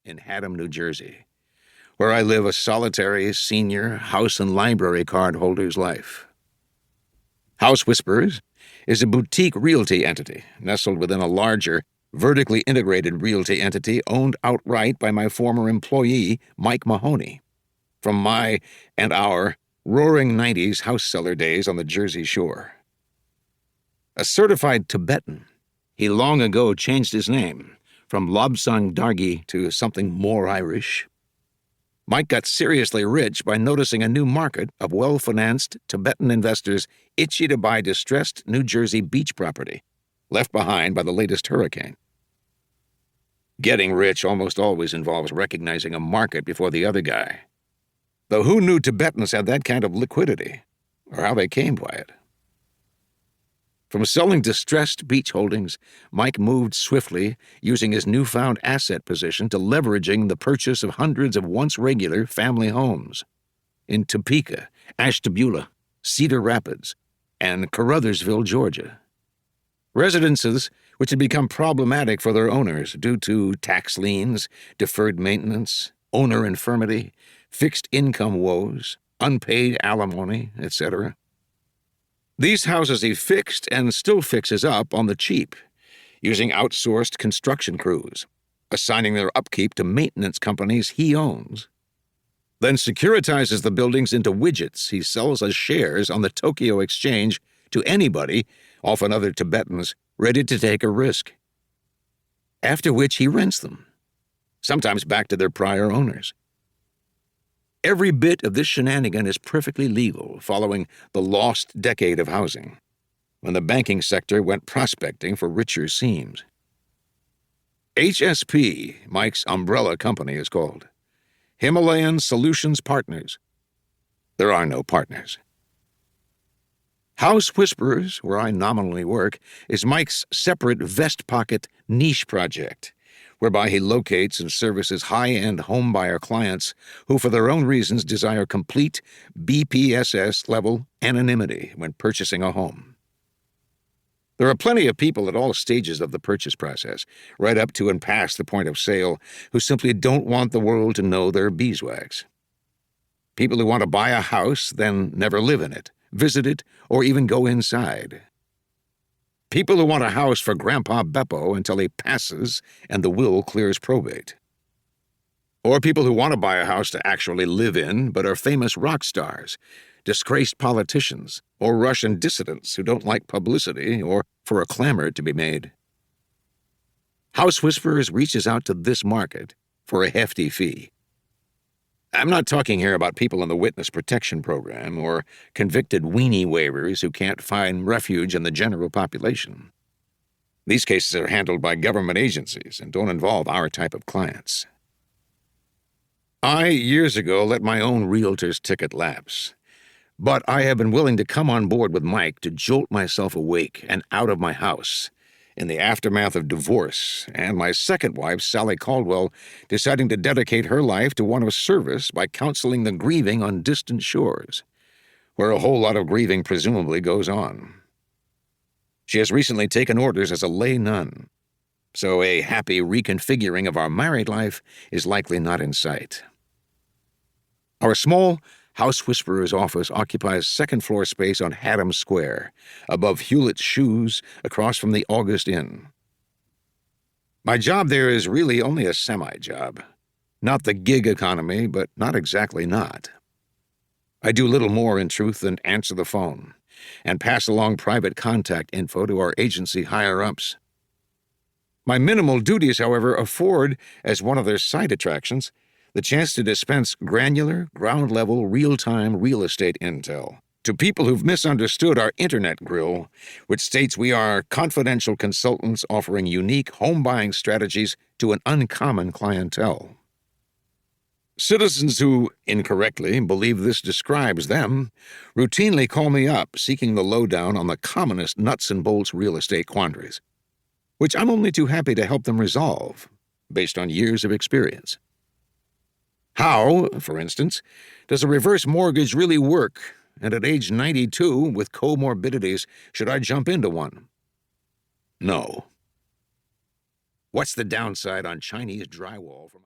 in Haddam, New Jersey, where I live a solitary senior house and library card holder's life. House Whisperers is a boutique realty entity nestled within a larger, vertically integrated realty entity owned outright by my former employee, Mike Mahoney, from my and our roaring 90s house seller days on the Jersey Shore. A certified Tibetan, he long ago changed his name from Lobsang Dargi to something more Irish. Mike got seriously rich by noticing a new market of well-financed Tibetan investors itchy to buy distressed New Jersey beach property left behind by the latest hurricane. Getting rich almost always involves recognizing a market before the other guy. Though who knew Tibetans had that kind of liquidity, or how they came by it? From selling distressed beach holdings, Mike moved swiftly, using his newfound asset position to leveraging the purchase of hundreds of once regular family homes in Topeka, Ashtabula, Cedar Rapids, and Caruthersville, Georgia. Residences which had become problematic for their owners due to tax liens, deferred maintenance, owner infirmity, fixed income woes, unpaid alimony, etc. These houses he fixed and still fixes up on the cheap, using outsourced construction crews, assigning their upkeep to maintenance companies he owns. Then securitizes the buildings into widgets he sells as shares on the Tokyo Exchange to anybody, often other Tibetans, ready to take a risk. After which he rents them, sometimes back to their prior owners. Every bit of this shenanigan is perfectly legal following the lost decade of housing, when the banking sector went prospecting for richer seams. HSP, Mike's umbrella company, is called Himalayan Solutions Partners. There are no partners. House Whisperers, where I nominally work, is Mike's separate vest pocket niche project, whereby he locates and services high-end homebuyer clients who, for their own reasons, desire complete BPSS-level anonymity when purchasing a home. There are plenty of people at all stages of the purchase process, right up to and past the point of sale, who simply don't want the world to know their beeswax. People who want to buy a house, then never live in it, visit it, or even go inside. People who want a house for Grandpa Beppo until he passes and the will clears probate. Or people who want to buy a house to actually live in but are famous rock stars, disgraced politicians, or Russian dissidents who don't like publicity or for a clamor to be made. House Whisperers reaches out to this market for a hefty fee. I'm not talking here about people in the witness protection program or convicted weenie waivers who can't find refuge in the general population. These cases are handled by government agencies and don't involve our type of clients. I, years ago, let my own realtor's ticket lapse, but I have been willing to come on board with Mike to jolt myself awake and out of my house in the aftermath of divorce, and my second wife, Sally Caldwell, deciding to dedicate her life to one of service by counseling the grieving on distant shores, where a whole lot of grieving presumably goes on. She has recently taken orders as a lay nun, so a happy reconfiguring of our married life is likely not in sight. Our small House Whisperer's office occupies second-floor space on Haddam Square, above Hewlett's Shoes, across from the August Inn. My job there is really only a semi-job. Not the gig economy, but not exactly not. I do little more, in truth, than answer the phone and pass along private contact info to our agency higher-ups. My minimal duties, however, afford, as one of their side attractions, the chance to dispense granular, ground-level, real-time real estate intel to people who've misunderstood our internet grill, which states we are confidential consultants offering unique home-buying strategies to an uncommon clientele. Citizens who, incorrectly, believe this describes them routinely call me up seeking the lowdown on the commonest nuts-and-bolts real estate quandaries, which I'm only too happy to help them resolve, based on years of experience. How, for instance, does a reverse mortgage really work, and at age 92, with comorbidities, should I jump into one? No. What's the downside on Chinese drywall from